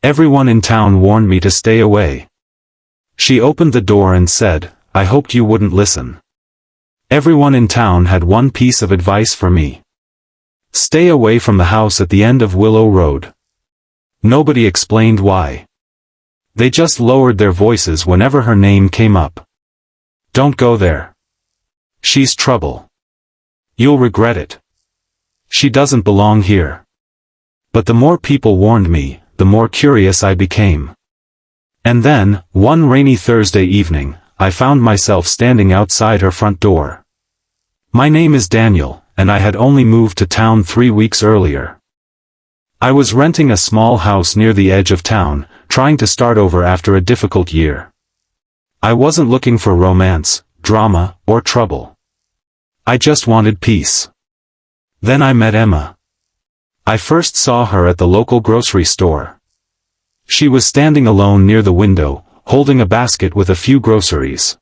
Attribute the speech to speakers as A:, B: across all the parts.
A: Everyone in town warned me to stay away. She opened the door and said, "I hoped you wouldn't listen." Everyone in town had one piece of advice for me. Stay away from the house at the end of Willow Road. Nobody explained why. They just lowered their voices whenever her name came up. "Don't go there. She's trouble. You'll regret it. She doesn't belong here." But the more people warned me, the more curious I became. And then, one rainy Thursday evening, I found myself standing outside her front door. My name is Daniel, and I had only moved to town 3 weeks earlier. I was renting a small house near the edge of town, trying to start over after a difficult year. I wasn't looking for romance, drama, or trouble. I just wanted peace. Then I met Emma. I first saw her at the local grocery store. She was standing alone near the window, holding a basket with a few groceries.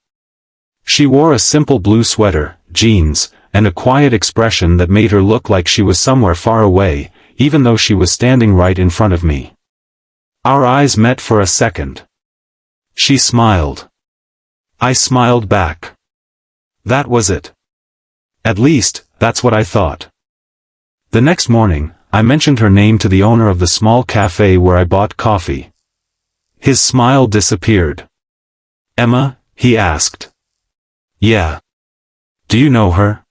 A: She wore a simple blue sweater, jeans, and a quiet expression that made her look like she was somewhere far away, even though she was standing right in front of me. Our eyes met for a second. She smiled. I smiled back. That was it. At least, that's what I thought. The next morning, I mentioned her name to the owner of the small cafe where I bought coffee. His smile disappeared. "Emma?" he asked. "Yeah. Do you know her?"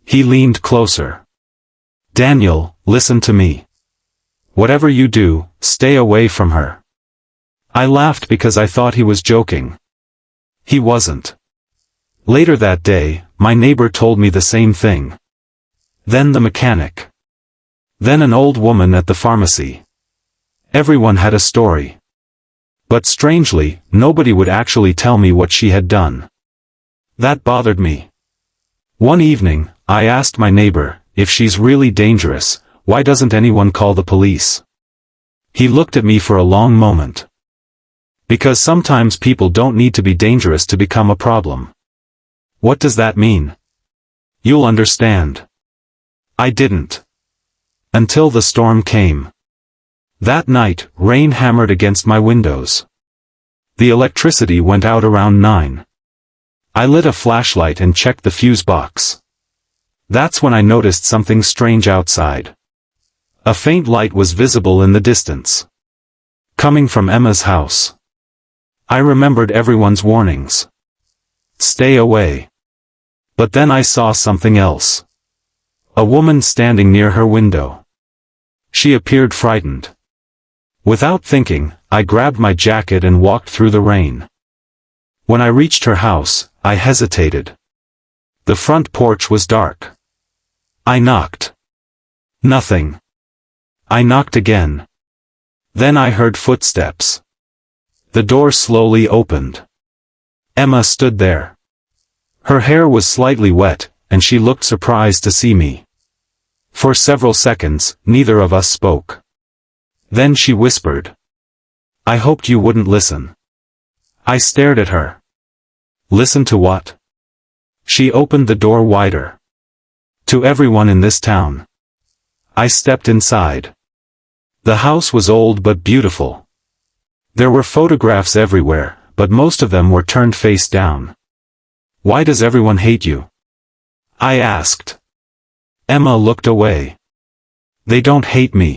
A: He leaned closer. "Daniel, listen to me. Whatever you do, stay away from her." I laughed because I thought he was joking. He wasn't. Later that day, my neighbor told me the same thing. Then the mechanic. Then an old woman at the pharmacy. Everyone had a story. But strangely, nobody would actually tell me what she had done. That bothered me. One evening, I asked my neighbor, "If she's really dangerous, why doesn't anyone call the police?" He looked at me for a long moment. "Because sometimes people don't need to be dangerous to become a problem." "What does that mean?" "You'll understand." I didn't. Until the storm came. That night, rain hammered against my windows. The electricity went out around 9. I lit a flashlight and checked the fuse box. That's when I noticed something strange outside. A faint light was visible in the distance. Coming from Emma's house. I remembered everyone's warnings. Stay away. But then I saw something else. A woman standing near her window. She appeared frightened. Without thinking, I grabbed my jacket and walked through the rain. When I reached her house, I hesitated. The front porch was dark. I knocked. Nothing. I knocked again. Then I heard footsteps. The door slowly opened. Emma stood there. Her hair was slightly wet, and she looked surprised to see me. For several seconds, neither of us spoke. Then she whispered, "I hoped you wouldn't listen." I stared at her. "Listen to what?" She opened the door wider. "To everyone in this town." I stepped inside. The house was old but beautiful. There were photographs everywhere, but most of them were turned face down. "Why does everyone hate you?" I asked. Emma looked away. "They don't hate me."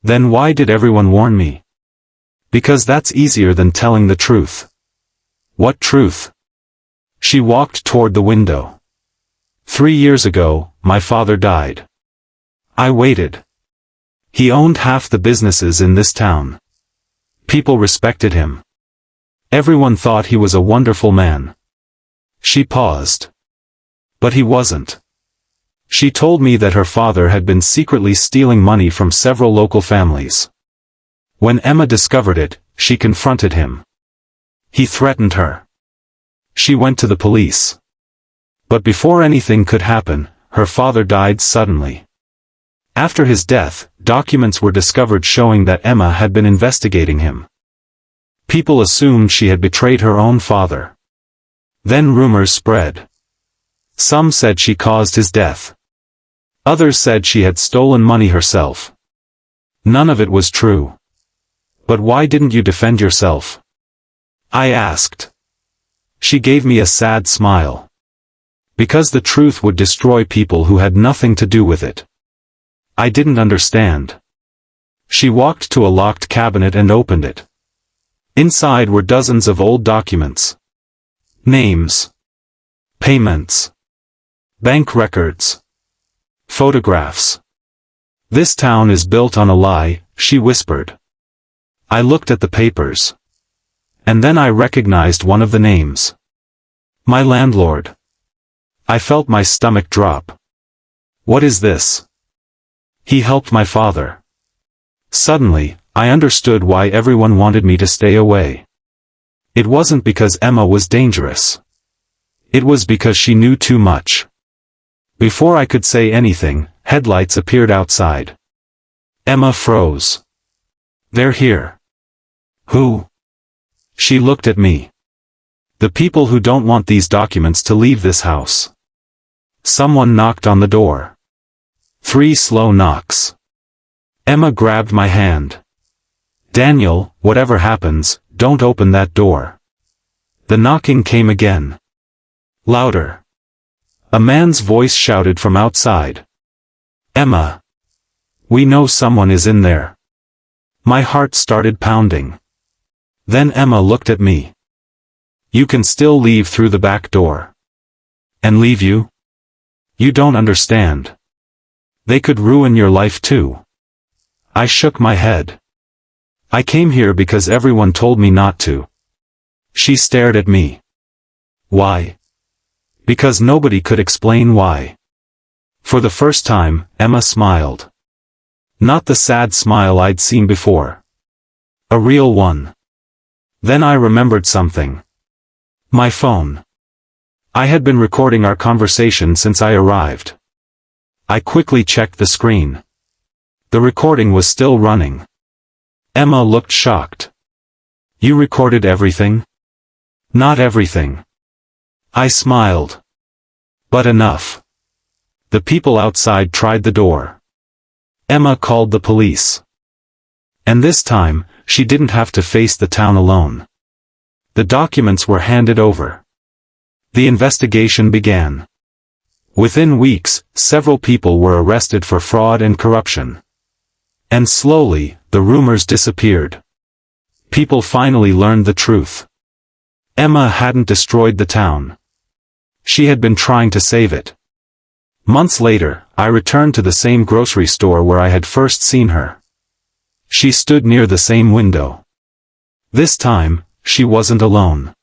A: "Then why did everyone warn me?" "Because that's easier than telling the truth." "What truth?" She walked toward the window. 3 years ago, my father died. I waited. He owned half the businesses in this town. People respected him. Everyone thought he was a wonderful man. She paused. But he wasn't. She told me that her father had been secretly stealing money from several local families. When Emma discovered it, she confronted him. He threatened her. She went to the police. But before anything could happen, her father died suddenly. After his death, documents were discovered showing that Emma had been investigating him. People assumed she had betrayed her own father. Then rumors spread. Some said she caused his death. Others said she had stolen money herself. None of it was true. But why didn't you defend yourself? I asked. She gave me a sad smile. Because the truth would destroy people who had nothing to do with it. I didn't understand. She walked to a locked cabinet and opened it. Inside were dozens of old documents. Names. Payments. Bank records. Photographs. This town is built on a lie, she whispered. I looked at the papers. And then I recognized one of the names. My landlord. I felt my stomach drop. What is this? He helped my father. Suddenly, I understood why everyone wanted me to stay away. It wasn't because Emma was dangerous. It was because she knew too much. Before I could say anything, headlights appeared outside. Emma froze. They're here. Who? She looked at me. The people who don't want these documents to leave this house. Someone knocked on the door. 3 slow knocks. Emma grabbed my hand. Daniel, whatever happens, don't open that door. The knocking came again. Louder. A man's voice shouted from outside. Emma. We know someone is in there. My heart started pounding. Then Emma looked at me. You can still leave through the back door. And leave you? You don't understand. They could ruin your life too. I shook my head. I came here because everyone told me not to. She stared at me. Why? Because nobody could explain why. For the first time, Emma smiled. Not the sad smile I'd seen before. A real one. Then I remembered something. My phone. I had been recording our conversation since I arrived. I quickly checked the screen. The recording was still running. Emma looked shocked. You recorded everything? Not everything. I smiled. But enough. The people outside tried the door. Emma called the police. And this time, she didn't have to face the town alone. The documents were handed over. The investigation began. Within weeks, several people were arrested for fraud and corruption. And slowly, the rumors disappeared. People finally learned the truth. Emma hadn't destroyed the town. She had been trying to save it. Months later, I returned to the same grocery store where I had first seen her. She stood near the same window. This time, she wasn't alone.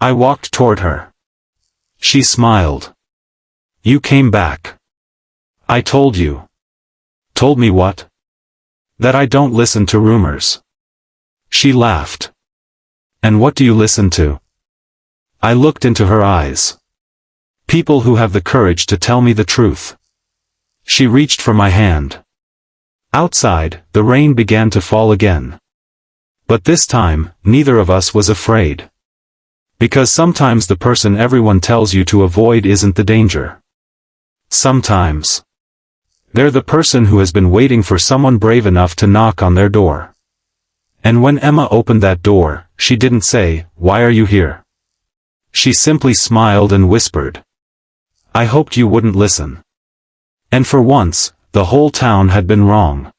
A: I walked toward her. She smiled. You came back. I told you. Told me what? That I don't listen to rumors. She laughed. And what do you listen to? I looked into her eyes. People who have the courage to tell me the truth. She reached for my hand. Outside, the rain began to fall again. But this time, neither of us was afraid. Because sometimes the person everyone tells you to avoid isn't the danger. Sometimes. They're the person who has been waiting for someone brave enough to knock on their door. And when Emma opened that door, she didn't say, "Why are you here?" She simply smiled and whispered, "I hoped you wouldn't listen." And for once, the whole town had been wrong.